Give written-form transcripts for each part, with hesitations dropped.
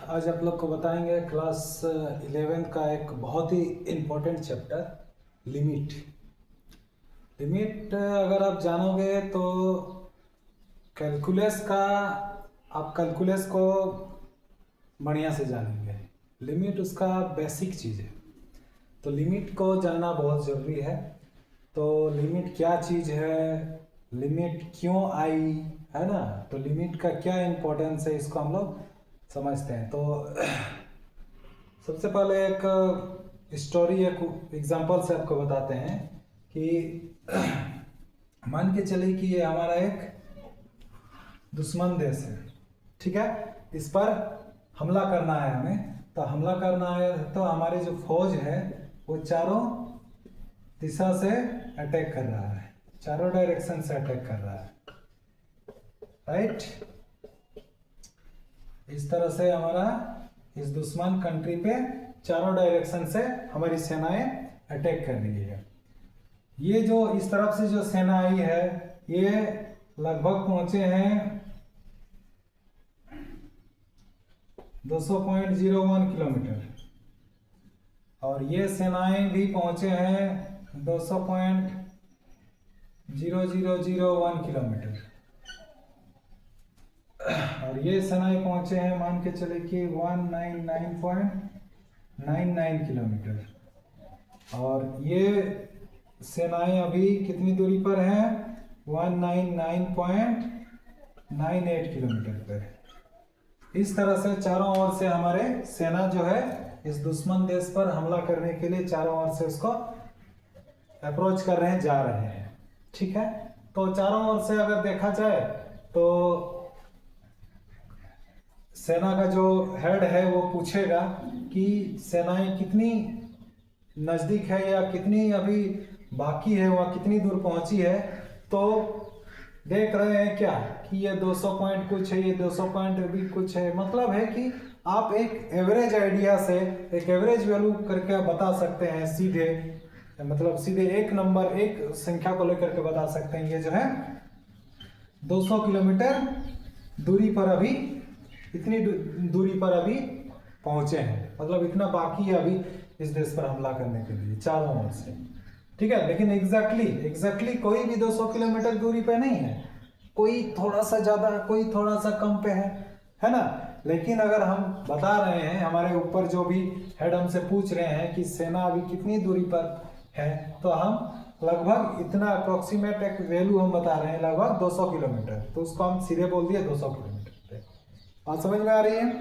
आज आप लोग को बताएंगे क्लास 11 का एक बहुत ही इम्पोर्टेंट चैप्टर लिमिट। लिमिट अगर आप जानोगे तो कैलकुलस का आप कैलकुलस को बढ़िया से जानेंगे। लिमिट उसका बेसिक चीज़ है, तो लिमिट को जानना बहुत ज़रूरी है। तो लिमिट क्या चीज़ है, लिमिट क्यों आई, है ना। तो लिमिट का क्या इम्पोर्टेंस है, इसको हम लोग समझते हैं। तो सबसे पहले एक स्टोरी, एक एग्जांपल से आपको बताते हैं कि मान के चलिए कि ये हमारा एक दुश्मन देश है, ठीक है। इस पर हमला करना है हमें। तो हमला करना है तो हमारी जो फौज है वो चारों दिशा से अटैक कर रहा है, चारों डायरेक्शन से अटैक कर रहा है, राइट। इस तरह से हमारा इस दुश्मन कंट्री पे चारों डायरेक्शन से हमारी सेनाएं अटैक कर रही है। ये जो इस तरफ से जो सेना आई है ये लगभग पहुंचे हैं 200.01 किलोमीटर, और ये सेनाएं भी पहुंचे हैं 200.0001 किलोमीटर, और ये सेनाएं पहुंचे हैं मान के चले कि 199.99 किलोमीटर, और ये सेनाएं अभी कितनी दूरी पर हैं, 199.98 किलोमीटर पर। इस तरह से चारों ओर से हमारे सेना जो है इस दुश्मन देश पर हमला करने के लिए चारों ओर से उसको अप्रोच कर रहे हैं, जा रहे हैं, ठीक है। तो चारों ओर से अगर देखा जाए तो सेना का जो हेड है वो पूछेगा कि सेनाएं कितनी नजदीक है या कितनी अभी बाकी है, वह कितनी दूर पहुंची है। तो देख रहे हैं क्या कि ये 200 पॉइंट कुछ है, ये 200 पॉइंट भी कुछ है। मतलब है कि आप एक एवरेज आइडिया से एक एवरेज वैल्यू करके बता सकते हैं सीधे, मतलब सीधे एक नंबर, एक संख्या को लेकर के बता सकते हैं। ये जो है 200 किलोमीटर दूरी पर अभी, इतनी दूरी पर अभी पहुंचे हैं, मतलब इतना बाकी है अभी इस देश पर हमला करने के लिए चारों ओर से, ठीक है। लेकिन एग्जैक्टली कोई भी 200 किलोमीटर दूरी पे नहीं है, कोई थोड़ा सा ज्यादा, कोई थोड़ा सा कम पे है ना। लेकिन अगर हम बता रहे हैं, हमारे ऊपर जो भी हेड हमसे पूछ रहे हैं कि सेना अभी कितनी दूरी पर है, तो हम लगभग इतना अप्रोक्सीमेट एक वैल्यू हम बता रहे हैं, लगभग 200 किलोमीटर। तो उसको हम सीधे बोल दिए 200 किलोमीटर पे। बात समझ में आ रही है,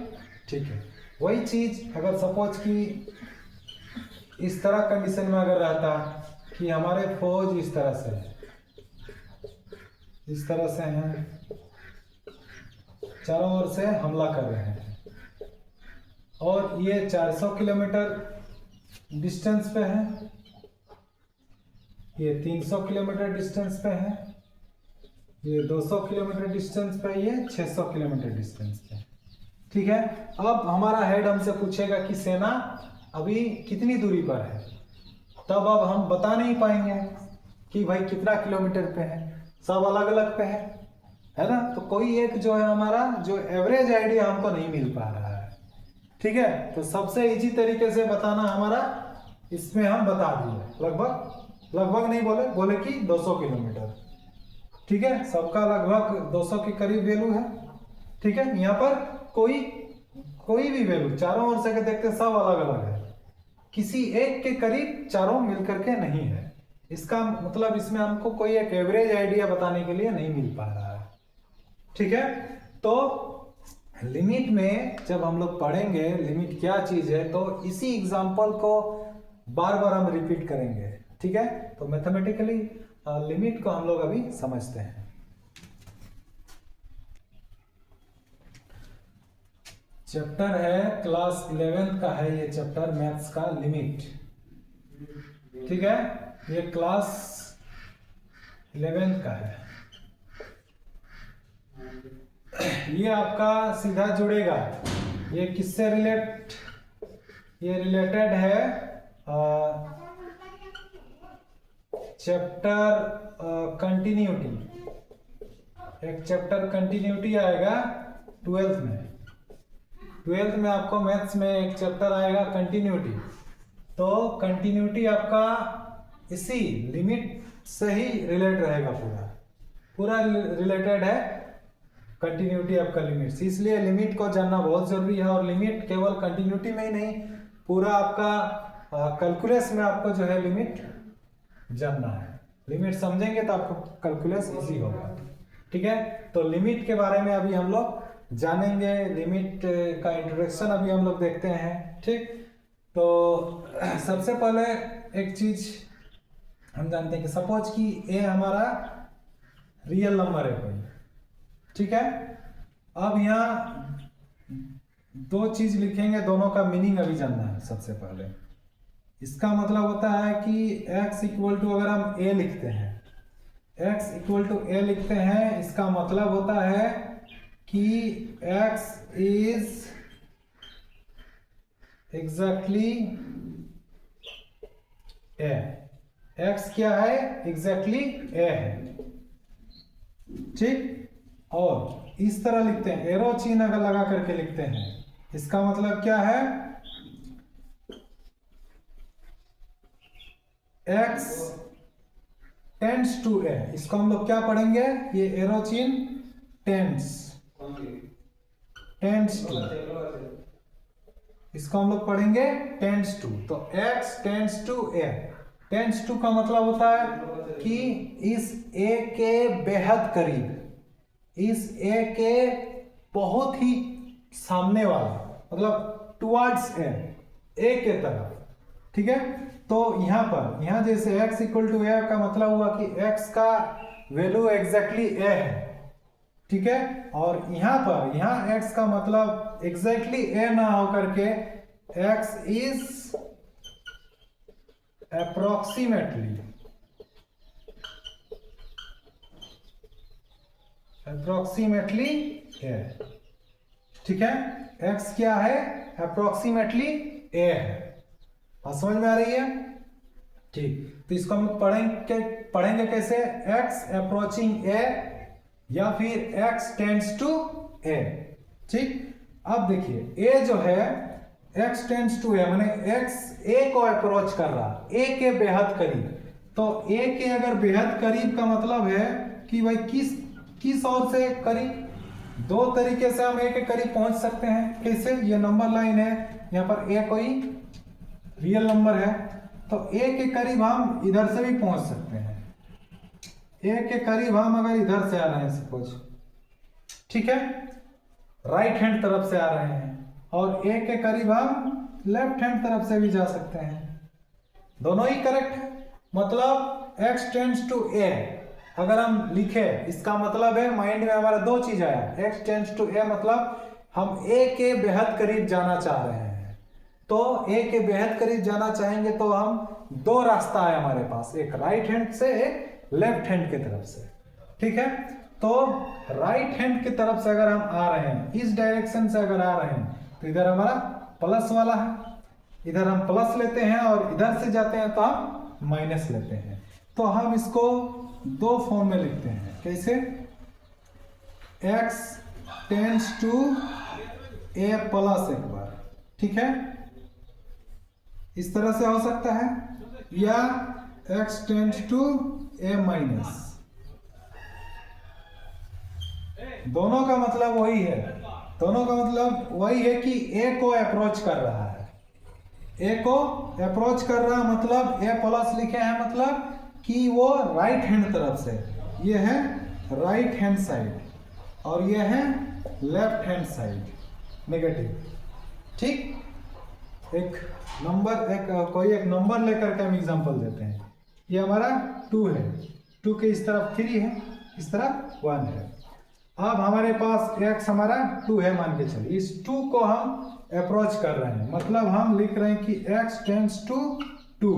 ठीक है। वही चीज अगर सपोज कि इस तरह कंडीशन में अगर रहता कि हमारे फौज इस तरह से है, इस तरह से हैं, चारों ओर से हमला कर रहे हैं, और ये 400 किलोमीटर डिस्टेंस पे है, ये 300 किलोमीटर डिस्टेंस पे है, ये 200 किलोमीटर डिस्टेंस पे, ये 600 किलोमीटर डिस्टेंस पे, ठीक है। अब हमारा हेड हमसे पूछेगा कि सेना अभी कितनी दूरी पर है, तब अब हम बता नहीं पाएंगे कि भाई कितना किलोमीटर पे है, सब अलग अलग पे है ना। तो कोई एक जो है हमारा जो एवरेज आइडिया हमको नहीं मिल पा रहा है, ठीक है। तो सबसे इजी तरीके से बताना हमारा, इसमें हम बता दिए लगभग नहीं बोले कि 200 किलोमीटर, ठीक है। सबका लगभग 200 के करीब वैल्यू है, ठीक है। यहाँ पर कोई भी वैल्यू चारों ओर से देखते सब अलग अलग है, किसी एक के करीब चारों मिलकर के नहीं है। इसका मतलब इसमें हमको कोई एक एवरेज आइडिया बताने के लिए नहीं मिल पा रहा है, ठीक है। तो लिमिट में जब हम लोग पढ़ेंगे लिमिट क्या चीज है, तो इसी एग्जांपल को बार बार हम रिपीट करेंगे, ठीक है। तो मैथमेटिकली लिमिट को हम लोग अभी समझते हैं। चैप्टर है क्लास 11 का है ये चैप्टर, मैथ्स का लिमिट, ठीक है। ये क्लास 11 का है। ये आपका सीधा जुड़ेगा, ये किससे ये रिलेटेड है चैप्टर कंटिन्यूटी। एक चैप्टर कंटिन्यूटी आएगा 12th में, ट्वेल्थ में आपको मैथ्स में एक चैप्टर आएगा कंटिन्यूटी। तो कंटिन्यूटी आपका इसी लिमिट से ही रिलेट रहेगा, पूरा पूरा रिलेटेड है कंटिन्यूटी आपका लिमिट से। इसलिए लिमिट को जानना बहुत जरूरी है। और लिमिट केवल कंटिन्यूटी में ही नहीं, पूरा आपका कैलकुलस में आपको जो है लिमिट जानना है। लिमिट समझेंगे तो आपको कैलकुलस इजी होगा। ठीक है, तो लिमिट के बारे में अभी हम लोग जानेंगे। लिमिट का इंट्रोडक्शन अभी हम लोग देखते हैं। ठीक, तो सबसे पहले एक चीज हम जानते हैं कि सपोज कि ए हमारा रियल नंबर है कोई। ठीक है, अब यहाँ दो चीज लिखेंगे, दोनों का मीनिंग अभी जानना है। सबसे पहले इसका मतलब होता है कि x इक्वल टू, अगर हम a लिखते हैं, x इक्वल टू a लिखते हैं, इसका मतलब होता है कि x is exactly a। x क्या है? एग्जैक्टली a है। ठीक, और इस तरह लिखते हैं, एरो चिन्ह अगर लगा करके लिखते हैं, इसका मतलब क्या है? x tends to a। इसको हम लोग क्या पढ़ेंगे? ये एरो चिन्ह टेंड्स टू, इसको हम लोग पढ़ेंगे टेंड्स टू। तो x tends to a। Tends to का मतलब होता है कि इस a के बेहद करीब, इस a के बहुत ही सामने वाला, मतलब टुवर्ड्स a के तरफ। ठीक है, तो यहाँ जैसे x इक्वल टू a का मतलब हुआ कि x का वैल्यू एग्जैक्टली a है। ठीक है, और यहाँ x का मतलब एग्जैक्टली a ना होकर के x इज अप्रोक्सीमेटली a। ठीक है, x क्या है? अप्रोक्सीमेटली a है। समझ में आ रही है? ठीक, तो इसको हम पढ़ेंगे कैसे? x अप्रोचिंग a या फिर x टेंड्स टू a। ठीक, अब देखिए a जो है x टेंड्स टू a, माने x a को अप्रोच कर रहा, a के बेहद करीब। तो a के अगर बेहद करीब का मतलब है कि भाई किस ओर से करीब? दो तरीके से हम a के करीब पहुंच सकते हैं। कैसे? ये नंबर लाइन है, यहाँ पर a कोई रियल नंबर है, तो a के करीब हम इधर से भी पहुंच सकते हैं। a के करीब हम अगर इधर से आ रहे हैं सपोज, ठीक है, राइट हैंड तरफ से आ रहे हैं, और a के करीब हम लेफ्ट हैंड तरफ से भी जा सकते हैं। दोनों ही करेक्ट है। मतलब x टेंड्स टू a अगर हम लिखे, इसका मतलब है, माइंड में हमारा दो चीज आया। x टेंड्स टू a मतलब हम a के बेहद करीब जाना चाह रहे हैं। तो a के बेहद करीब जाना चाहेंगे तो हम दो रास्ता है हमारे पास, एक राइट हैंड से, एक लेफ्ट हैंड की तरफ से। ठीक है, तो राइट हैंड की तरफ से अगर हम आ रहे हैं, इस डायरेक्शन से अगर आ रहे हैं, तो इधर हमारा प्लस वाला है, इधर हम प्लस लेते हैं, और इधर से जाते हैं तो हम माइनस लेते हैं। तो हम इसको दो फॉर्म में लिखते हैं। कैसे? x tends to a plus एक बार। ठीक है, इस तरह से हो सकता है, या x tends to a minus. दोनों का मतलब वही है, दोनों का मतलब वही है कि a को अप्रोच कर रहा है। a को अप्रोच कर रहा मतलब a प्लस लिखे हैं, मतलब कि वो राइट हैंड तरफ से, ये है राइट हैंड साइड और ये है लेफ्ट हैंड साइड नेगेटिव। ठीक, कोई एक नंबर लेकर के हम एग्जांपल देते हैं। ये हमारा 2 है, 2 के इस तरफ 3 है, इस तरफ 1 है। अब हमारे पास x हमारा 2 है मान के चलिए, इस 2 को हम अप्रोच कर रहे हैं, मतलब हम लिख रहे हैं कि x टेंड्स टू 2,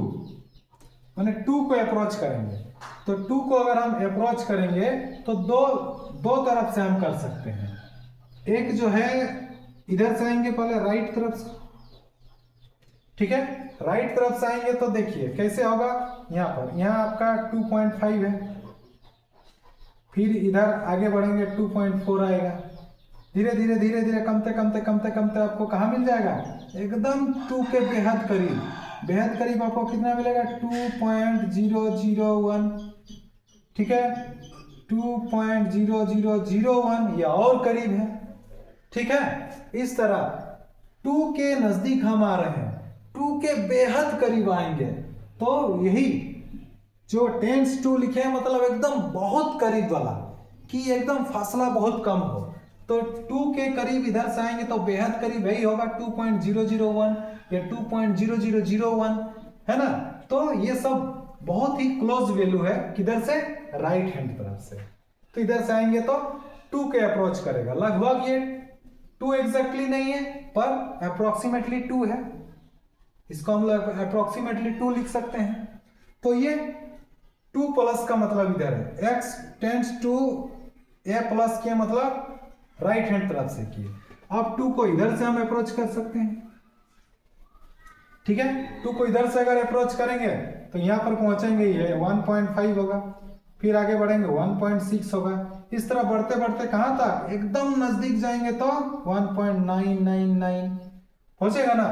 माने 2 को अप्रोच करेंगे। तो 2 को अगर हम अप्रोच करेंगे तो दो तरफ से हम कर सकते हैं। एक जो है इधर से आएंगे पहले राइट तरफ से, ठीक है, राइट तरफ से आएंगे तो देखिए कैसे होगा। यहाँ आपका 2.5 है, फिर इधर आगे बढ़ेंगे 2.4 आएगा, धीरे धीरे धीरे धीरे कमते कमते कमते कमते आपको कहाँ मिल जाएगा, एकदम 2 के बेहद करीब। बेहद करीब आपको कितना मिलेगा, 2.0001। ठीक है, 2.0001, ये और करीब है। ठीक है, इस तरह 2 के नजदीक हम आ रहे हैं, 2 के बेहद करीब आएंगे। तो यही जो टेंस टू लिखे हैं, मतलब एकदम बहुत करीब वाला, कि एकदम फासला बहुत कम हो। तो 2 के करीब इधर से आएंगे तो बेहद करीब यही होगा 2.001 या 2.0001, है ना। तो ये सब बहुत ही क्लोज वैल्यू है, किधर से, राइट हैंड तरफ से। तो इधर से आएंगे तो 2 के अप्रोच करेगा, लगभग ये 2 एग्जैक्टली नहीं है पर अप्रोक्सीमेटली 2 है। इसको हम लोग अप्रोक्सीमेटली 2 लिख सकते हैं। तो ये 2 प्लस का मतलब इधर है, x tends to a plus के मतलब राइट हैंड तरफ से किए। अब 2 को इधर से हम अप्रोच कर सकते हैं। ठीक है, 2 को इधर से अगर अप्रोच करेंगे तो यहां पर पहुंचेंगे, ये 1.5 होगा, फिर आगे बढ़ेंगे 1.6 होगा। इस तरह बढ़ते बढ़ते कहां तक, एकदम नजदीक जाएंगे तो 1.999 पहुंचेगा ना।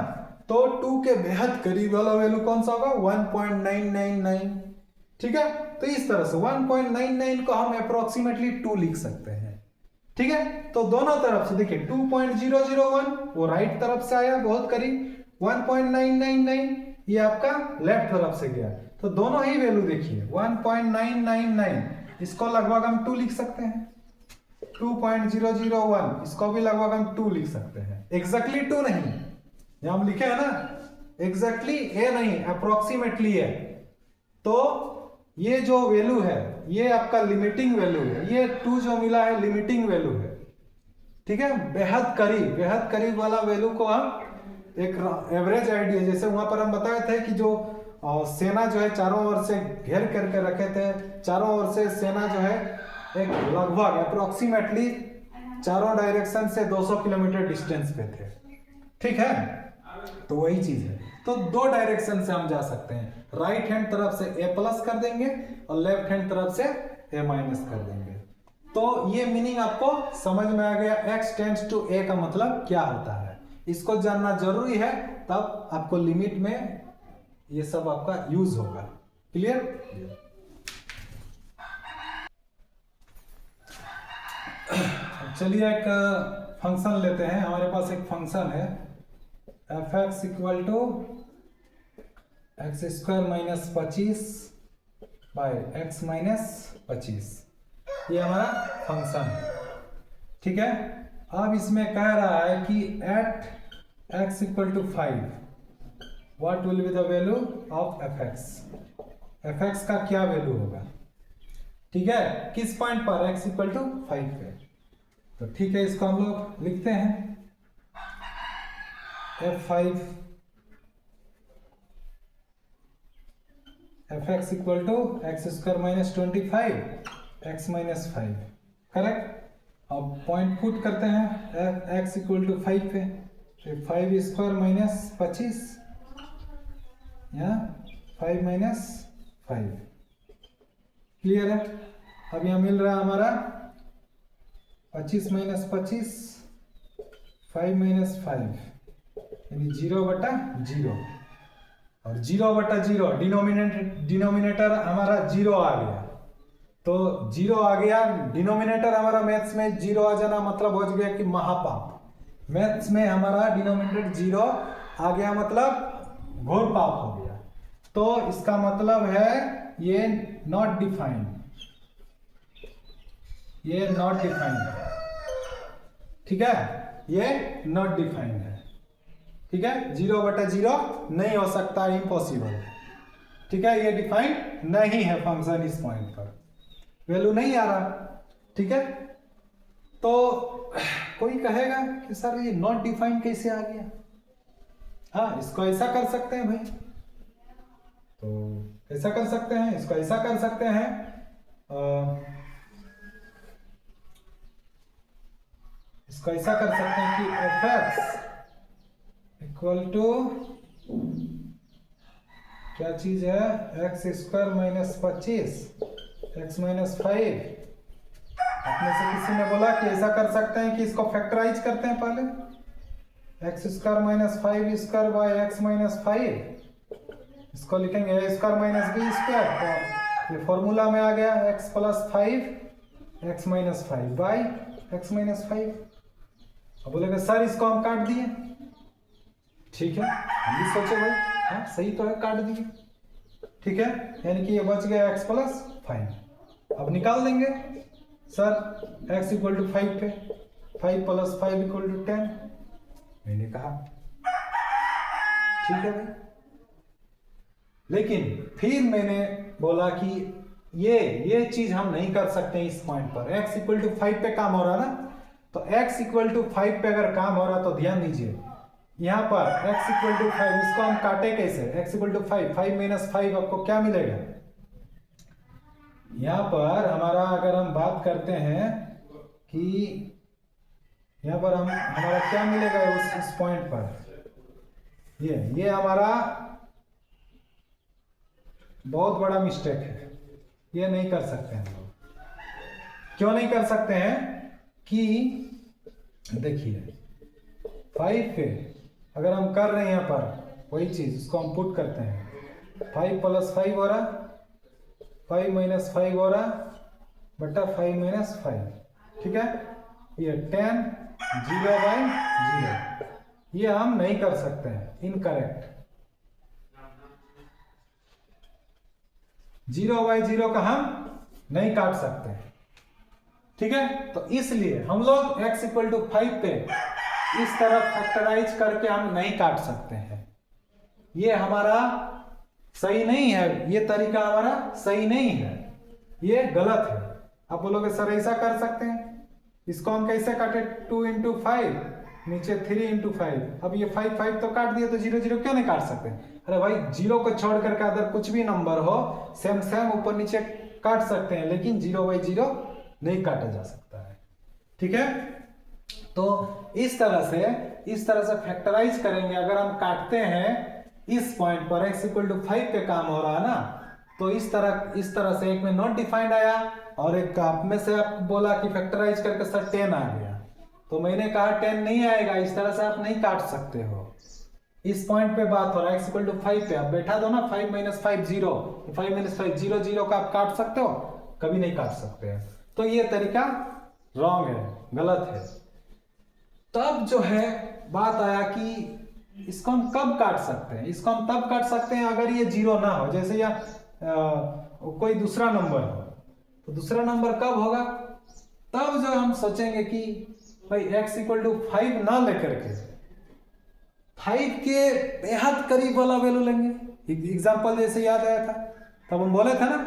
तो 2 के बेहद करीब वाला वैल्यू कौन सा होगा, 1.999। ठीक है, तो इस तरह से 1.99 को हम अप्रोक्सीमेटली 2 लिख सकते हैं। ठीक है, तो दोनों तरफ से देखिए 2.001 वो राइट तरफ से आया बहुत करीब, 1.999 ये आपका लेफ्ट तरफ से गया। तो दोनों ही वैल्यू देखिए 1.999, इसको लगभग हम 2 लिख सकते हैं। 2.001 इसको भी लगभग हम 2 लिख सकते हैं। एग्जैक्टली 2 नहीं, यहां हम लिखे हैं ना, एग्जैक्टली ए नहीं, अप्रोक्सीमेटली है। तो ये जो वैल्यू है ये आपका लिमिटिंग वैल्यू है, ये 2 जो मिला है लिमिटिंग वैल्यू है। ठीक है, बेहद करीब वाला वैल्यू को हम एक एवरेज आइडिया, जैसे वहां पर हम बताए थे कि जो सेना जो है चारों ओर से घेर करके रखे थे, चारों ओर से सेना जो है एक लगभग अप्रोक्सीमेटली चारों डायरेक्शन से 200 किलोमीटर डिस्टेंस पे थे। ठीक है, तो वही चीज है। तो 2 डायरेक्शन से हम जा सकते हैं, राइट हैंड तरफ से a प्लस कर देंगे और लेफ्ट हैंड तरफ से a माइनस कर देंगे। तो ये मीनिंग आपको समझ में आ गया, x टेंड्स टू a का मतलब क्या होता है, इसको जानना जरूरी है, तब आपको लिमिट में ये सब आपका यूज होगा। क्लियर। चलिए एक फंक्शन लेते हैं। हमारे पास एक फंक्शन है f(x) equal to x² minus 25 by x minus 25, ये हमारा फंक्शन है। ठीक है, अब इसमें कह रहा है कि at x equal to 5 what will be the value of f(x)। f(x) का क्या वैल्यू होगा। ठीक है, किस पॉइंट पर, x इक्वल टू 5 पे। तो ठीक है, इसको हम लोग लिखते हैं f(5) f(x) equal to x² minus 25 x minus 5, correct. अब पॉइंट पुट करते हैं x इक्वल टू 5 पे, तो 5² माइनस 25 या 5 माइनस 5। क्लियर है। अब यहां मिल रहा है हमारा 25 माइनस 25 5 माइनस 5 यानी 0/0, और 0/0 डिनोमिनेटर हमारा 0 आ गया। तो 0 आ गया, डिनोमिनेटर हमारा मैथ्स में 0 आ जाना मतलब हो गया कि महापाप। मैथ्स में हमारा डिनोमिनेटर 0 आ गया मतलब घोर पाप हो गया। तो इसका मतलब है ये नॉट डिफाइंड, ये नॉट डिफाइंड। ठीक है, ये नॉट डिफाइंड है। ठीक है, 0/0 नहीं हो सकता, इम्पॉसिबल। ठीक है, ये डिफाइंड नहीं है फंक्शन, इस पॉइंट पर वैल्यू नहीं आ रहा। ठीक है, तो कोई कहेगा कि सर ये नॉट डिफाइंड कैसे आ गया। हाँ, इसको ऐसा कर सकते हैं भाई, तो ऐसा कर सकते हैं, इसको ऐसा कर सकते हैं, इसको ऐसा कर सकते हैं कि f(x) इक्वल टू क्या चीज है, x² माइनस 25 x माइनस 5 अपने से किसी ने बोला कि ऐसा कर सकते हैं कि इसको फैक्टराइज करते हैं पहले, x square minus 5 square by x minus 5, इसको लिखेंगे ए स्क्वायर माइनस बी स्क्वायर, तो ये फॉर्मूला में आ गया x plus 5 x minus 5 by x minus 5। अब बोलेगा सर इसको हम काट दिए, ठीक है, हम भी सोचे भाई हाँ सही तो है, काट दिए, ठीक है, यानी कि ये बच गया x प्लस 5। अब निकाल देंगे सर x इक्वल टू 5 पे 5 प्लस 5 इक्वल टू 10, मैंने कहा ठीक है भाई। लेकिन फिर मैंने बोला कि ये चीज हम नहीं कर सकते इस पॉइंट पर, x इक्वल टू 5 पे काम हो रहा ना, तो x इक्वल टू 5 पे अगर काम हो रहा तो ध्यान दीजिए यहां पर x इक्वल टू 5, इसको हम काटे कैसे, x इक्वल टू 5 5 माइनस 5 आपको क्या मिलेगा, यहां पर हमारा अगर हम बात करते हैं कि यहां पर हमारा क्या मिलेगा उस पॉइंट पर, ये हमारा बहुत बड़ा मिस्टेक है, ये नहीं कर सकते हैं लोग। क्यों नहीं कर सकते हैं कि देखिए 5 पे अगर हम कर रहे हैं यहाँ पर वही चीज, इसको हम पुट करते हैं 5 प्लस 5 हो रहा, 5 माइनस 5 हो रहा बटा 5 माइनस 5, ठीक है, ये 10 0 बाई 0, ये हम नहीं कर सकते हैं, इनकरेक्ट। 0 बाई 0 का हम नहीं काट सकते हैं, ठीक है, तो इसलिए हम लोग x इक्वल टू 5 पे इस तरह फैक्टराइज करके हम नहीं काट सकते हैं, ये हमारा सही नहीं है, ये तरीका हमारा सही नहीं है, ये गलत है। आप बोलोगे सर ऐसा कर सकते हैं, इसको हम कैसे काटे, 2 इंटू 5 नीचे 3 इंटू 5, अब ये 5 5 तो काट दिया, तो 0 0 क्यों नहीं काट सकते, अरे भाई 0 को छोड़ करके अगर कुछ भी नंबर हो सेम सेम ऊपर नीचे काट सकते हैं, लेकिन 0 बाई 0 नहीं काटा जा सकता है, ठीक है। तो इस तरह से फैक्टराइज करेंगे, अगर हम काटते हैं इस पॉइंट पर x इक्वल टू 5 पे काम हो रहा है ना, तो इस तरह से एक में नॉट डिफाइंड आया और एक आप में से आप बोला कि फैक्टराइज करके सर 10 आ गया, तो मैंने कहा 10 नहीं आएगा, इस तरह से आप नहीं काट सकते हो। इस पॉइंट पे बात हो रहा है x इक्वल टू 5 पे, आप बैठा दो ना 5 माइनस 5 0, 5 माइनस 5 0 0 का आप काट सकते हो, कभी नहीं काट सकते हैं, तो ये तरीका रॉन्ग है, गलत है। तब जो है बात आया कि इसको हम कब काट सकते हैं, इसको हम तब काट सकते हैं अगर ये 0 ना हो, जैसे या कोई दूसरा नंबर हो, तो दूसरा नंबर कब होगा, तब जो हम सोचेंगे कि भाई x इक्वल टू 5 ना लेकर के 5 के बेहद करीब वाला वैल्यू लेंगे। एग्जांपल जैसे याद आया था, तब हम बोले थे ना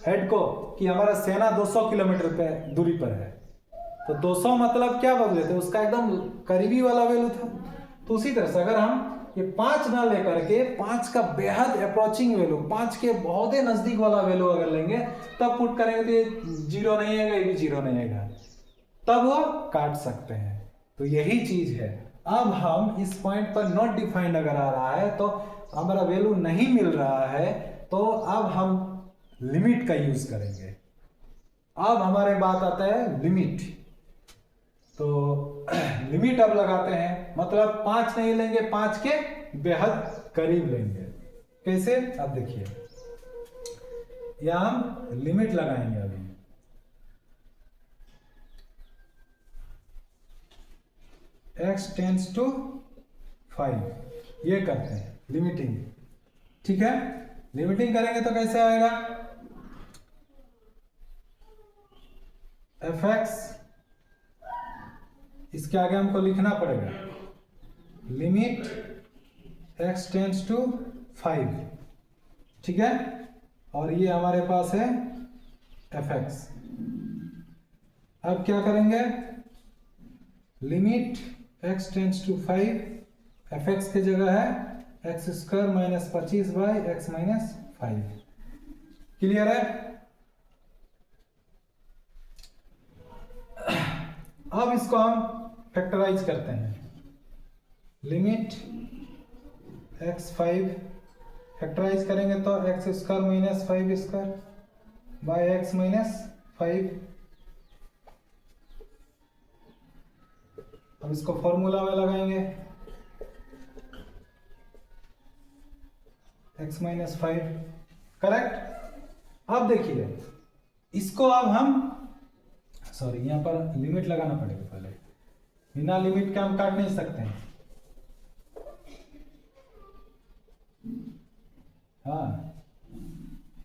हेड को कि हमारा सेना 200 किलोमीटर पे दूरी पर है, तो 200 मतलब क्या बदले थे, उसका एकदम करीबी वाला वैल्यू था। तो उसी तरह से अगर हम ये 5 ना लेकर के 5 का बेहद अप्रोचिंग वैल्यू, 5 के बहुत ही नजदीक वाला वैल्यू अगर लेंगे, तब पुट करेंगे तो ये 0 नहीं आएगा, ये भी 0 नहीं आएगा, तब वो काट सकते हैं। तो यही चीज है, अब हम इस पॉइंट पर नॉट डिफाइंड अगर आ रहा है, तो हमारा वैल्यू नहीं मिल रहा है, तो अब हम लिमिट का यूज करेंगे। अब हमारे बात आता है लिमिट, तो लिमिट अब लगाते हैं, मतलब 5 नहीं लेंगे, 5 के बेहद करीब लेंगे। कैसे, अब देखिए यहां हम लिमिट लगाएंगे अभी, x टेंड्स टू 5, ये करते हैं लिमिटिंग, ठीक है। लिमिटिंग करेंगे तो कैसे आएगा, fx, इसके आगे हमको लिखना पड़ेगा लिमिट x टेंड्स टू 5, ठीक है, और ये हमारे पास है fx। अब क्या करेंगे, limit x tends to 5, fx की जगह है x square minus 25 by x minus 5, clear है। अब इसको हम फैक्टराइज करते हैं, लिमिट x5 फैक्टराइज करेंगे तो x square minus 5 square by x minus 5, अब इसको फॉर्मूला में लगाएंगे, x माइनस 5, करेक्ट। अब देखिए इसको अब हम यहाँ पर लिमिट लगाना पड़ेगा पहले, बिना लिमिट के हम काट नहीं सकते हैं। हाँ,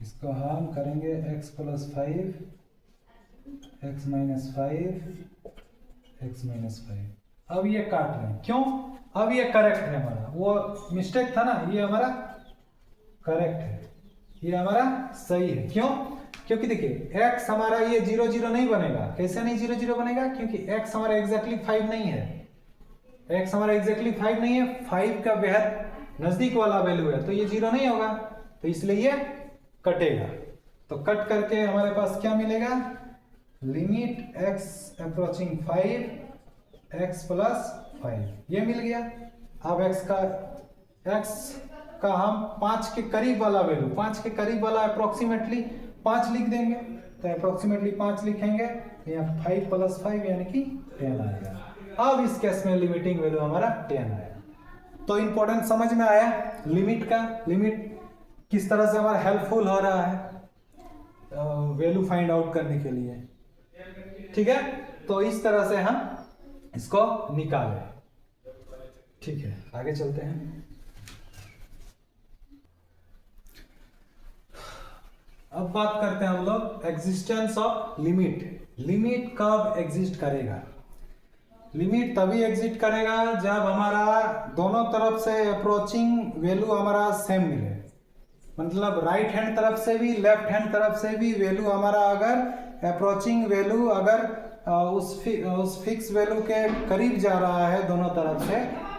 इसको हम करेंगे x plus 5, x minus 5, x minus 5। अब ये काट रहे हैं, क्यों? अब ये करेक्ट है हमारा, वो मिस्टेक था ना, ये हमारा करेक्ट है, ये हमारा सही है। क्यों? क्योंकि देखिए x हमारा ये 0 0 नहीं बनेगा। कैसे नहीं 0 0 बनेगा? क्योंकि x हमारा एग्जैक्टली 5 नहीं है, x हमारा एग्जैक्टली 5 नहीं है, 5 का बेहद नजदीक वाला वैल्यू है, तो ये 0 नहीं होगा, तो इसलिए ये कटेगा। तो कट करके हमारे पास क्या मिलेगा? Limit x approaching 5, x plus 5, ये मिल गया। अब x का हम 5 के करीब वाला वैल्यू, 5 के करीब वाला अप्रोक्सीमेटली 5 लिख देंगे, तो अप्रोक्सीमेटली 5 लिखेंगे, यहाँ 5 प्लस 5 यानी कि 10 आएगा। अब इस केस में लिमिटिंग वैल्यू हमारा 10 आया। तो इंपॉर्टेंट समझ में आया लिमिट का, लिमिट किस तरह से हमारा हेल्पफुल हो रहा है वैल्यू फाइंड आउट करने के लिए, ठीक है। तो इस तरह से हम इसको निकालें, ठीक है। आगे चलते हैं। अब बात करते हैं हम लोग एग्जिस्टेंस ऑफ लिमिट। लिमिट कब एग्जिस्ट करेगा? लिमिट तभी एग्जिस्ट करेगा जब हमारा दोनों तरफ से अप्रोचिंग वैल्यू हमारा सेम मिले, मतलब राइट हैंड तरफ से भी लेफ्ट हैंड तरफ से भी वैल्यू हमारा अगर अप्रोचिंग वैल्यू अगर उस फिक्स वैल्यू के करीब जा रहा है दोनों तरफ से,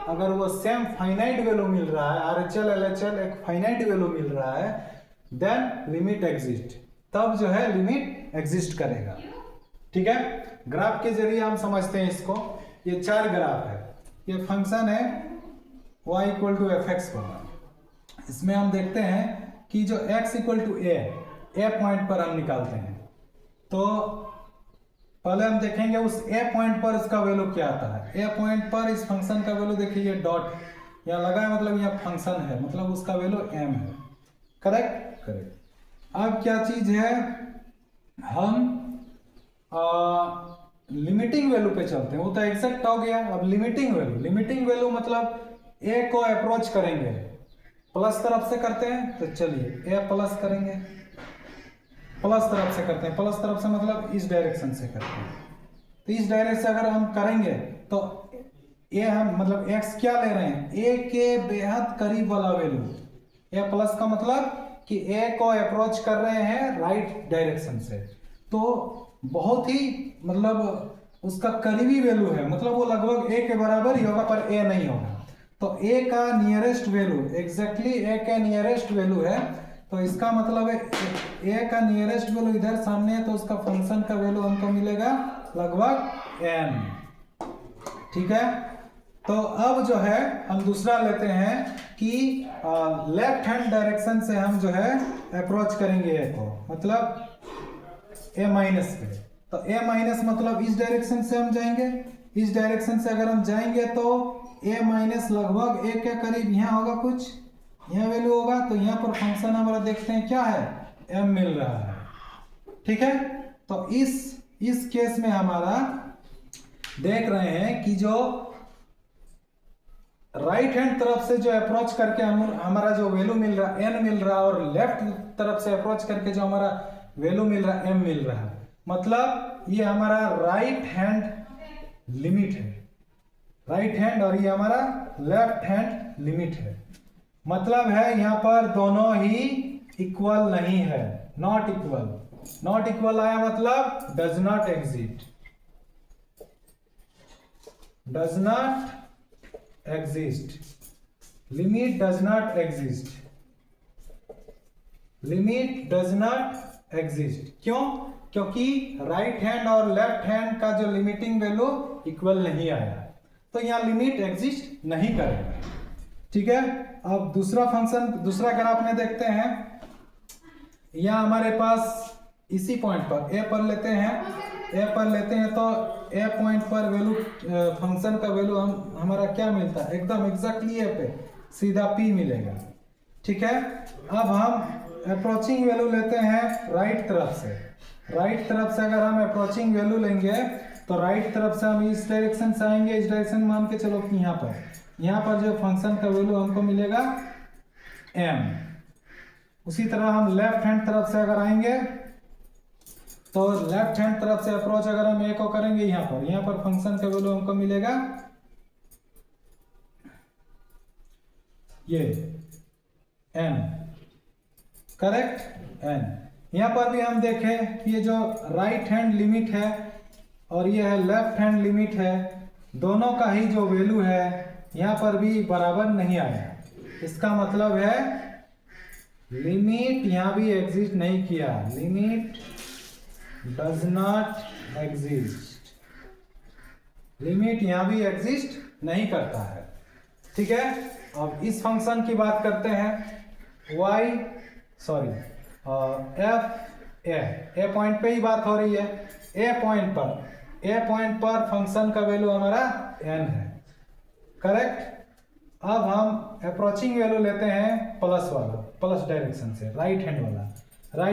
अगर वो सेम फाइनाइट वैल्यू मिल रहा है, RHL LHL एक फाइनाइट वैल्यू मिल रहा है, देन लिमिट एग्जिस्ट, तब जो है लिमिट एग्जिस्ट करेगा, ठीक है। ग्राफ के जरिए हम समझते हैं इसको। ये 4 ग्राफ है, ये फंक्शन है y इक्वल टू fx वाला। इसमें हम देखते हैं कि जो x equal to a point पर हम निकालते हैं, तो पहले हम देखेंगे उस a पॉइंट पर इसका वैल्यू क्या आता है। a पॉइंट पर इस फंक्शन का वैल्यू देखिए, ये डॉट यहाँ लगा है, मतलब यह फंक्शन है, मतलब उसका वैल्यू m है, करेक्ट। अब क्या चीज है, हम लिमिटिंग वैल्यू पे चलते हैं, वो तो एग्जैक्ट हो गया। अब लिमिटिंग वैल्यू मतलब a को अप्रोच करेंगे, प्लस तरफ से करते हैं, तो चलिए a प्लस करेंगे, प्लस तरफ से करते हैं, प्लस तरफ से मतलब इस डायरेक्शन से करते हैं। तो इस डायरेक्शन से अगर हम करेंगे तो a हम मतलब x क्या ले रहे हैं, a के बेहद करीब वाला वैल्यू। a प्लस का मतलब कि a को अप्रोच कर रहे हैं राइट डायरेक्शन से, तो बहुत ही मतलब उसका करीबी वैल्यू है, मतलब वो लगभग a के बराबर ही होगा, पर a नहीं होगा। तो a का नियरेस्ट वैल्यू एग्जैक्टली a का नियरेस्ट वैल्यू है, तो इसका मतलब है a का नियरेस्ट वैल्यू इधर सामने है, तो उसका फंक्शन का वैल्यू हमको मिलेगा लगभग n, ठीक है। तो अब जो है हम दूसरा लेते हैं कि लेफ्ट हैंड डायरेक्शन से हम जो है अप्रोच करेंगे a को, मतलब a माइनस पे। तो a माइनस मतलब इस डायरेक्शन से हम जाएंगे, इस डायरेक्शन से अगर हम जाएंगे तो a माइनस लगभग a के करीब यहाँ होगा, कुछ यहाँ वैल्यू होगा, तो यहाँ पर फंक्शन हमारा देखते हैं क्या है, m मिल रहा है, ठीक है। तो इस केस में हमारा देख रहे हैं कि जो राइट हैंड तरफ से जो अप्रोच करके हमारा जो वैल्यू मिल रहा है n मिल रहा है, और लेफ्ट तरफ से अप्रोच करके जो हमारा वैल्यू मिल रहा है m मिल रहा है, मतलब ये हमारा राइट हैंड लिमिट है, राइट हैंड, और ये हमारा लेफ्ट हैंड लिमिट है। मतलब है यहाँ पर दोनों ही इक्वल नहीं है, नॉट इक्वल। नॉट इक्वल आया मतलब does not exist, does not exist, limit does not exist, limit does not exist. क्यों? क्योंकि राइट हैंड और लेफ्ट हैंड का जो लिमिटिंग वैल्यू इक्वल नहीं आया, तो यहाँ लिमिट एग्जिस्ट नहीं करेगा, ठीक है। अब दूसरा फंक्शन, दूसरा ग्राफ में देखते हैं। यहाँ हमारे पास इसी पॉइंट पर a पर लेते हैं, ए पर लेते हैं तो ए पॉइंट पर वैल्यू फंक्शन का वैल्यू हमारा क्या मिलता है, एकदम एग्जैक्टली ए पे सीधा पी मिलेगा। ठीक है, अब हम अप्रोचिंग वैल्यू लेते हैं राइट तरफ से। राइट तरफ से अगर हम अप्रोचिंग वैल्यू लेंगे तो राइट तरफ से हम इस डायरेक्शन से आएंगे, इस डायरेक्शन मान के चलो कि यहाँ पर जो फंक्शन का वैल्यू हमको मिलेगा m। उसी तरह हम लेफ्ट हैंड तरफ से अगर आएंगे तो लेफ्ट हैंड तरफ से अप्रोच अगर हम ए को करेंगे यहाँ पर फंक्शन का वैल्यू हमको मिलेगा ये n, करेक्ट n। यहाँ पर भी हम देखें कि ये जो राइट हैंड लिमिट है और ये है लेफ्ट हैंड लिमिट है, दोनों का ही जो वैल्यू है यहाँ पर भी बराबर नहीं आया। इसका मतलब है लिमिट यहाँ भी एग्जिस्ट नहीं किया, limit does not exist, limit यहाँ भी एग्जिस्ट नहीं करता है। ठीक है, अब इस फंक्शन की बात करते हैं एफ ए पॉइंट पे ही बात हो रही है। ए पॉइंट पर फंक्शन का वैल्यू हमारा n है, करेक्ट। अब हम अप्रोचिंग वैल्यू लेते हैं प्लस डायरेक्शन से, राइट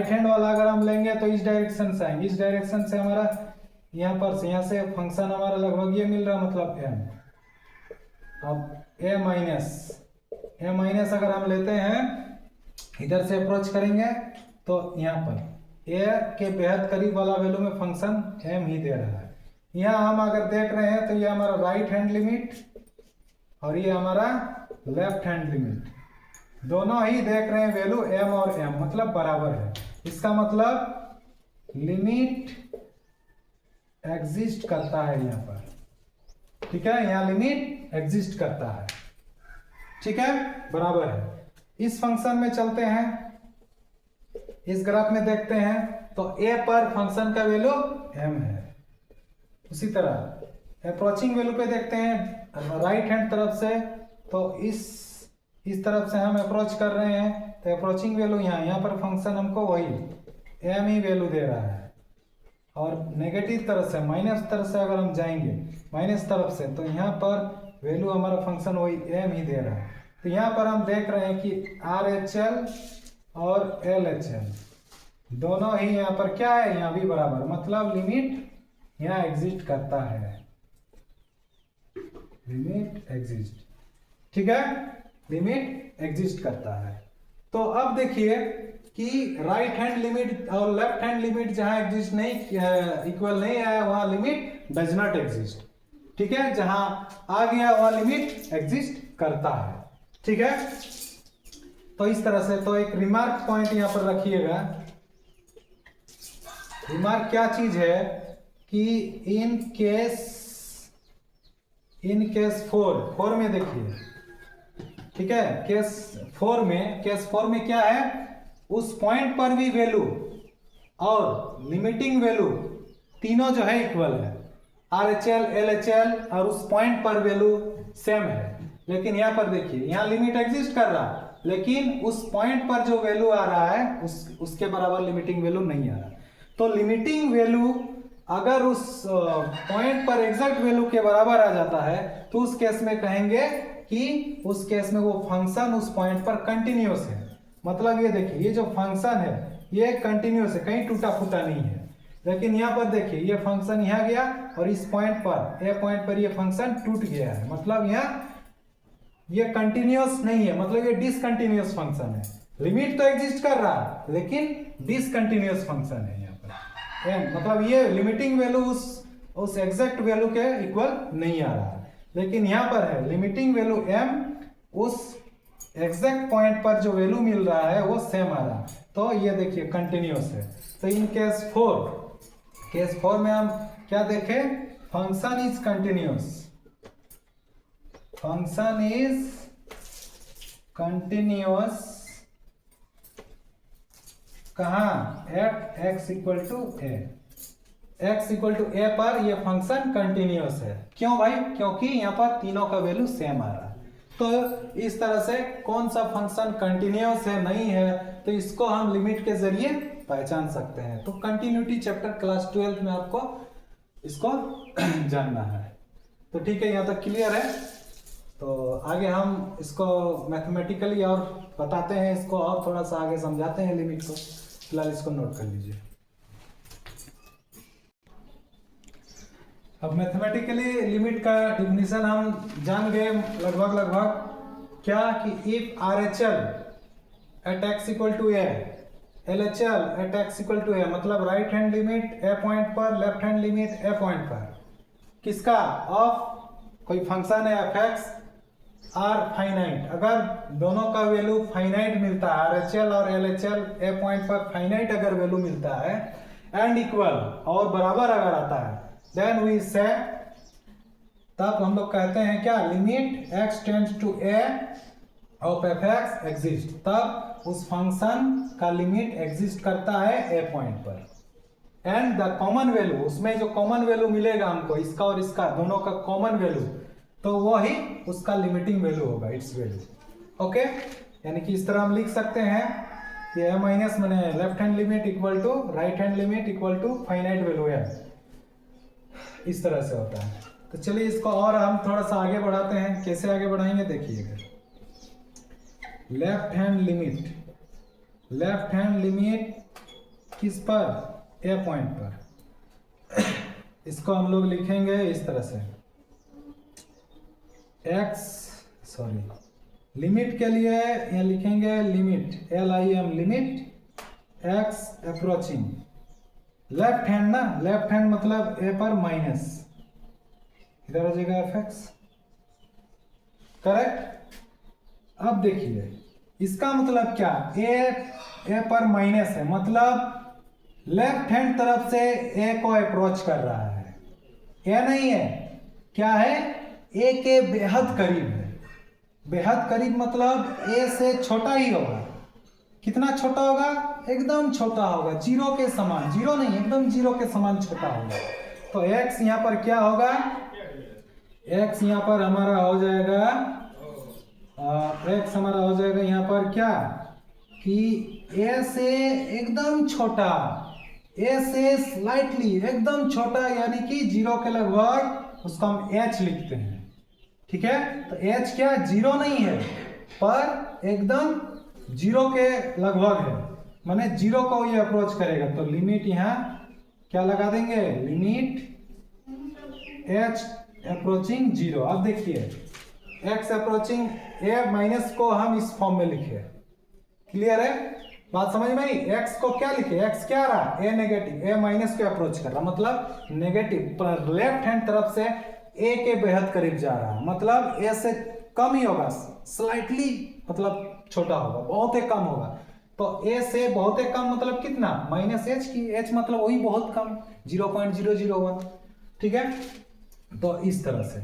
हैंड वाला अगर हम लेंगे तो इस डायरेक्शन से आएंगे, इस डायरेक्शन से हमारा यहाँ से फंक्शन हमारा लगभग ये मिल रहा मतलब m। अब ए माइनस अगर हम लेते हैं, इधर से अप्रोच करेंगे तो यहाँ पर ए के बेहद करीब वाला वैल्यू में फंक्शन m ही दे रहा है। यहाँ हम अगर देख रहे हैं तो ये हमारा राइट हैंड लिमिट और ये हमारा लेफ्ट हैंड लिमिट, दोनों ही देख रहे हैं वैल्यू m और m मतलब बराबर है। इसका मतलब लिमिट एग्जिस्ट करता है यहाँ पर। ठीक है, यहाँ लिमिट एग्जिस्ट करता है। ठीक है, बराबर है। इस फंक्शन में चलते हैं, इस ग्राफ में देखते हैं तो a पर फंक्शन का वैल्यू m है। उसी तरह अप्रोचिंग वैल्यू पे देखते हैं राइट हैंड तरफ से, तो इस तरफ से हम अप्रोच कर रहे हैं तो अप्रोचिंग वैल्यू यहाँ पर फंक्शन हमको वही m ही वैल्यू दे रहा है। और नेगेटिव तरफ से माइनस तरफ से अगर हम जाएंगे माइनस तरफ से तो यहाँ पर वैल्यू हमारा फंक्शन वही m ही दे रहा है। तो यहाँ पर हम देख रहे हैं कि RHL और LHL दोनों ही यहाँ पर क्या है, यहाँ भी बराबर, मतलब लिमिट यहाँ एग्जिस्ट करता है, लिमिट एग्जिस्ट। ठीक है, लिमिट एग्जिस्ट करता है। तो अब देखिए कि राइट हैंड लिमिट और लेफ्ट हैंड लिमिट जहां एग्जिस्ट नहीं इक्वल नहीं आया वहां लिमिट डज नॉट एग्जिस्ट। ठीक है, जहां आ गया वहां लिमिट एग्जिस्ट करता है। ठीक है, तो इस तरह से तो एक रिमार्क पॉइंट यहां पर रखिएगा। रिमार्क क्या चीज है कि इन केस फोर में देखिए, ठीक है, केस फोर में क्या है, उस पॉइंट पर भी वैल्यू और लिमिटिंग वैल्यू तीनों जो है इक्वल है, RHL LHL और उस पॉइंट पर वैल्यू सेम है। लेकिन यहाँ पर देखिए, यहाँ लिमिट एग्जिस्ट कर रहा है लेकिन उस पॉइंट पर जो वैल्यू आ रहा है उसके बराबर लिमिटिंग वैल्यू नहीं आ रहा। तो लिमिटिंग वैल्यू अगर उस पॉइंट पर एग्जैक्ट वैल्यू के बराबर आ जाता है तो उस केस में कहेंगे कि उस केस में वो फंक्शन उस पॉइंट पर कंटिन्यूअस है। मतलब ये देखिए, ये जो फंक्शन है ये कंटिन्यूअस है, कहीं टूटा फूटा नहीं है। लेकिन यहाँ पर देखिए, ये फंक्शन यहाँ गया और इस पॉइंट पर ए पॉइंट पर ये फंक्शन टूट गया है, मतलब यहाँ ये कंटिन्यूअस नहीं है, मतलब ये डिसकंटिन्यूअस फंक्शन है। लिमिट तो एग्जिस्ट कर रहा है लेकिन डिसकंटिन्यूअस फंक्शन है यहाँ पर एम, मतलब ये लिमिटिंग वैल्यू उस एग्जैक्ट वैल्यू के इक्वल नहीं आ रहा है। लेकिन यहाँ पर है लिमिटिंग वैल्यू m, उस एग्जैक्ट पॉइंट पर जो वैल्यू मिल रहा है वो सेम आ रहा है, तो ये देखिए कंटिन्यूअस है। तो इन केस फोर में हम क्या देखें, function is continuous, function is continuous कहाँ, at x equal to a, x equal to a पर ये फंक्शन कंटिन्यूअस है। क्यों भाई, क्योंकि यहाँ पर तीनों का वैल्यू सेम आ रहा है। तो इस तरह से कौन सा फंक्शन कंटिन्यूअस है नहीं है तो इसको हम लिमिट के जरिए पहचान सकते हैं। तो कंटिन्यूटी चैप्टर क्लास 12 में आपको इसको जानना है। तो ठीक है, यहाँ तक क्लियर है। तो आगे हम इसको मैथमेटिकली और बताते हैं, इसको और थोड़ा सा आगे समझाते हैं लिमिट को। फिलहाल इसको नोट कर लीजिए। अब मैथमेटिकली लिमिट का डिफिनीशन हम जान गए लगभग क्या, कि if R H L at x equal to a, L H L at x equal to a, मतलब right hand limit a point पर, left hand limit a point पर, किसका, ऑफ कोई फंक्शन है एफ एक्स आर फाइनाइट, अगर दोनों का value finite मिलता है, आर एच एल और L H L A point पर फाइनाइट अगर वैल्यू मिलता है एंड इक्वल और बराबर अगर आता है, देन वी से, तब हम लोग कहते हैं क्या, limit x tends to a of f x exist, तब उस फंक्शन का लिमिट एग्जिस्ट करता है a पॉइंट पर। एंड द कॉमन वैल्यू, उसमें जो कॉमन वैल्यू मिलेगा हमको, इसका और इसका दोनों का कॉमन वैल्यू, तो वो ही उसका लिमिटिंग वैल्यू होगा, इट्स वैल्यू। ओके, यानी कि इस तरह हम लिख सकते हैं कि a माइनस मैंने left hand limit equal to right hand limit equal to finite value है, इस तरह से होता है। तो चलिए इसको और हम थोड़ा सा आगे बढ़ाते हैं। कैसे आगे बढ़ाएंगे देखिएगा। लेफ्ट हैंड लिमिट किस पर, ए पॉइंट पर, इसको हम लोग लिखेंगे इस तरह से, लिमिट के लिए ये लिखेंगे limit LIM, limit x approaching left hand ना, लेफ्ट हैंड मतलब ए पर माइनस, इधर हो जाएगा एफ एक्स, करेक्ट। अब देखिए इसका मतलब क्या, ए पर माइनस है, मतलब लेफ्ट हैंड तरफ से ए को अप्रोच कर रहा है, ए नहीं है, क्या है, ए के बेहद करीब है। बेहद करीब मतलब ए से छोटा ही होगा। कितना छोटा होगा, एकदम छोटा होगा, जीरो के समान, जीरो नहीं एकदम जीरो के समान छोटा होगा। तो x यहाँ पर क्या होगा, x यहाँ पर हमारा हो जाएगा, x हमारा हो जाएगा यहाँ पर क्या, कि a से एकदम छोटा, a से स्लाइटली एकदम छोटा, यानी कि जीरो के लगभग, उसको हम h लिखते हैं। ठीक है, तो h क्या, जीरो नहीं है पर एकदम जीरो के लगभग है, माने जीरो को ये अप्रोच करेगा। तो लिमिट यहाँ क्या लगा देंगे, लिमिट h अप्रोचिंग जीरो। अब देखिए x अप्रोचिंग a माइनस को हम इस फॉर्म में लिखे, क्लियर है, बात समझ में आई। x को क्या लिखे, x क्या रहा, a नेगेटिव, a माइनस को अप्रोच कर रहा, मतलब नेगेटिव पर लेफ्ट हैंड तरफ से a के बेहद करीब जा रहा, मतलब a से कम ही होगा, स्लाइटली मतलब छोटा होगा, बहुत ही कम होगा। तो a से बहुत ही कम मतलब कितना, माइनस h की, h मतलब वही बहुत कम 0.001। ठीक है, तो इस तरह से,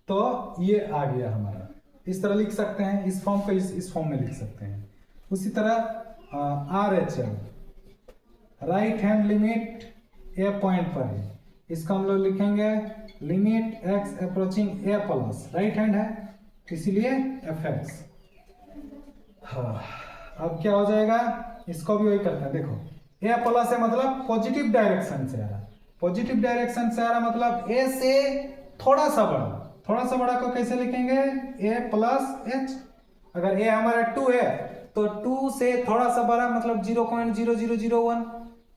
तो ये आ गया हमारा, इस तरह लिख सकते हैं, इस फॉर्म को इस फॉर्म में लिख सकते हैं। उसी तरह RHL right hand limit a point पर है, इसका हम लोग लिखेंगे लिमिट x अप्रोचिंग ए प्लस, राइट हैंड है इसीलिए fx। हाँ, अब क्या हो जाएगा, इसको भी वही करते हैं, देखो a प्लस है मतलब पॉजिटिव डायरेक्शन से आ रहा, पॉजिटिव डायरेक्शन से आ रहा मतलब a से थोड़ा सा बड़ा, थोड़ा सा बड़ा को कैसे लिखेंगे, a प्लस h। अगर a हमारा 2 है तो 2 से थोड़ा सा बड़ा मतलब 0.0001,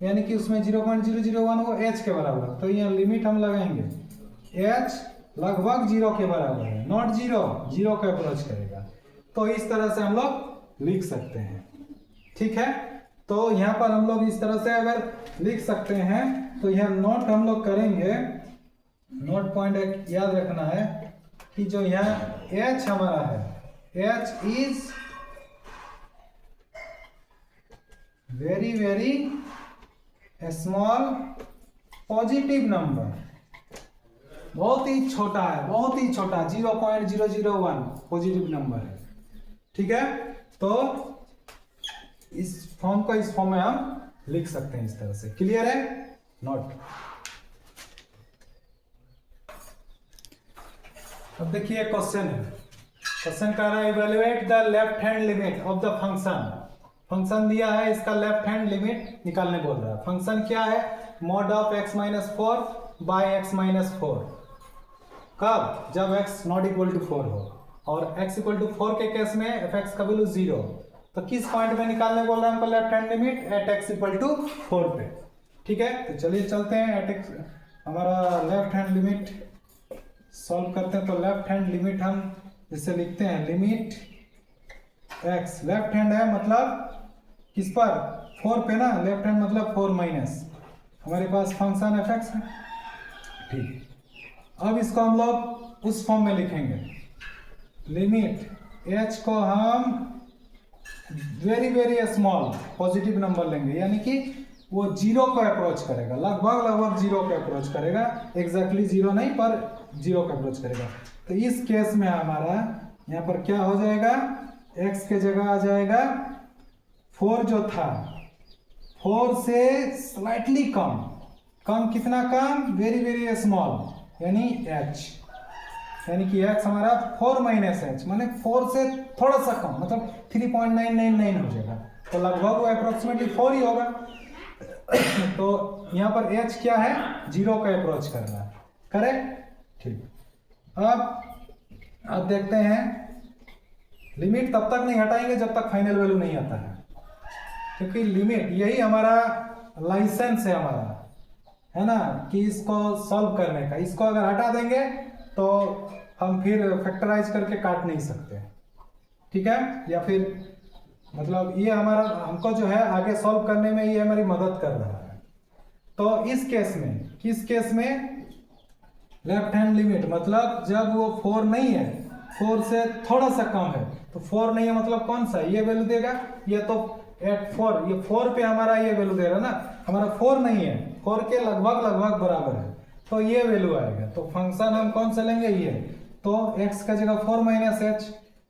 यानी कि उसमें 0.001 वो h के बराबर, तो यहाँ लिमिट हम लगाएंगे h लगभग जीरो के बराबर है, नॉट जीरो, जीरो का अप्रोच करेगा। तो इस तरह से हम लोग लिख सकते हैं। ठीक है, तो यहाँ पर हम लोग इस तरह से अगर लिख सकते हैं, तो यह नोट हम लोग करेंगे, नोट पॉइंट एक याद रखना है कि जो यहाँ h हमारा है, h is very very small positive number, बहुत ही छोटा है, बहुत ही छोटा, 0.001 पॉजिटिव नंबर है। ठीक है, तो इस फॉर्म को इस फॉर्म में हम लिख सकते हैं इस तरह से, क्लियर है, नोट। अब देखिए क्वेश्चन है, क्वेश्चन कह रहा है evaluate the left hand limit of the function, function दिया है, इसका लेफ्ट हैंड लिमिट निकालने बोल रहा है। फंक्शन क्या है, mod of x-4 by x minus 4। कब? जब x नॉट इक्वल टू 4 हो, और x इक्वल टू 4 के केस में एफ एक्स का वैल्यू 0। तो किस पॉइंट में निकालने बोल रहे हैं हमको? Left hand limit at x equal to 4 पे। ठीक है, तो चलिए चलते हैं एट x, हमारा लेफ्ट हैंड लिमिट सॉल्व करते हैं। तो लेफ्ट हैंड लिमिट हम जिसे लिखते हैं लिमिट x, लेफ्ट हैंड है मतलब किस पर? 4 पे ना, लेफ्ट हैंड मतलब 4 माइनस, हमारे पास फंक्शन एफ एक्स है। ठीक, अब इसको हम लोग उस फॉर्म में लिखेंगे, लिमिट h को हम very very small positive number लेंगे, यानी कि वो 0 को अप्रोच करेगा, लगभग 0 को अप्रोच करेगा, एग्जैक्टली 0 नहीं पर 0 को अप्रोच करेगा। तो इस केस में हमारा यहाँ पर क्या हो जाएगा? x के जगह आ जाएगा 4 जो था, 4 से स्लाइटली कम, कितना कम? वेरी वेरी स्मॉल, यानी h, यानी कि x हमारा 4 माइनस एच, माने 4 से थोड़ा सा कम, मतलब 3.999 हो जाएगा। तो लगभग वो अप्रोक्सीमेटली 4 ही होगा। तो यहाँ पर h क्या है? 0 का अप्रोच कर रहा है, करेक्ट? ठीक, अब देखते हैं, लिमिट तब तक नहीं हटाएंगे जब तक फाइनल वैल्यू नहीं आता है, क्योंकि लिमिट यही हमारा लाइसेंस है हमारा, है ना, कि इसको सॉल्व करने का। इसको अगर हटा देंगे तो हम फिर फैक्टराइज करके काट नहीं सकते, ठीक है, या फिर मतलब ये हमारा, हमको जो है आगे सॉल्व करने में ये हमारी मदद कर रहा है। तो इस केस में, किस केस में? लेफ्ट हैंड लिमिट मतलब जब वो 4 नहीं है, 4 से थोड़ा सा कम है, तो 4 नहीं है मतलब कौन सा? ये वैल्यू देगा, ये तो एट 4, ये 4 पे हमारा ये वैल्यू दे रहा है ना, हमारा 4 नहीं है, 4 के लगभग बराबर है, तो ये वैल्यू आएगा। तो फंक्शन हम कौन सा लेंगे? ये। तो x का जगह 4 माइनस एच,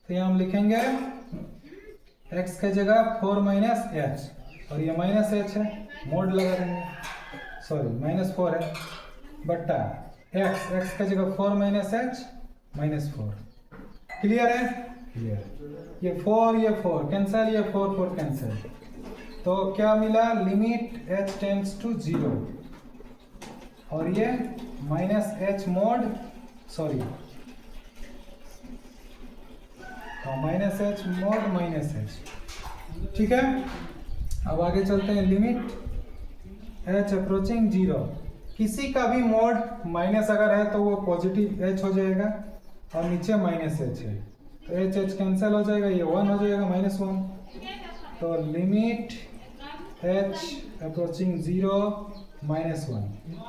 तो यहाँ हम लिखेंगे x के जगह 4 माइनस एच, और ये माइनस एच है, मोड लगा देंगे, सॉरी माइनस 4 है, बट्टा x का जगह 4 माइनस एच माइनस 4। क्लियर है? क्लियर। ये 4 कैंसिल, ये 4 कैंसिल, तो क्या मिला? लिमिट h टेंड्स टू 0, और ये minus H mode, sorry minus H mode minus H. ठीक है, अब आगे चलते हैं। लिमिट h अप्रोचिंग 0, किसी का भी मोड माइनस अगर है तो वो पॉजिटिव h हो जाएगा, और नीचे माइनस एच है, तो h कैंसिल हो जाएगा, ये 1 हो जाएगा, -1। तो लिमिट h अप्रोचिंग 0 -1।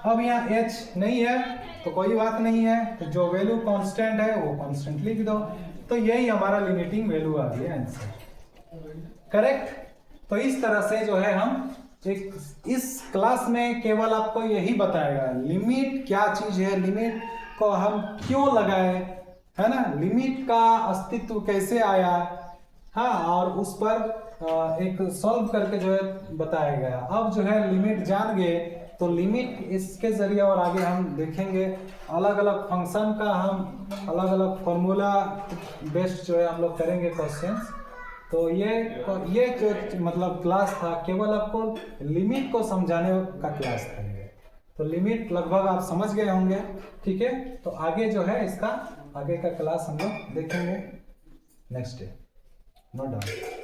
अब यहाँ h नहीं है तो कोई बात नहीं है, तो जो वैल्यू कांस्टेंट है वो कांस्टेंट लिख दो। तो यही हमारा लिमिटिंग वैल्यू आ गया आंसर, करेक्ट। तो इस तरह से जो है हम इस क्लास में केवल आपको यही बताएगा लिमिट क्या चीज है, लिमिट को हम क्यों लगाए, है ना, लिमिट का अस्तित्व कैसे आया, हाँ, और उस पर एक सॉल्व करके जो है बताया गया। अब जो है लिमिट जान गए तो लिमिट इसके जरिए और आगे हम देखेंगे अलग अलग फंक्शन का, हम अलग अलग फॉर्मूला बेस्ड जो है हम लोग करेंगे क्वेश्चंस। तो ये जो मतलब क्लास था केवल आपको लिमिट को समझाने का क्लास था ये। तो लिमिट लगभग आप समझ गए होंगे, ठीक है। तो आगे जो है इसका आगे का क्लास हम लोग देखेंगे नेक्स्ट डे, नो डाउट।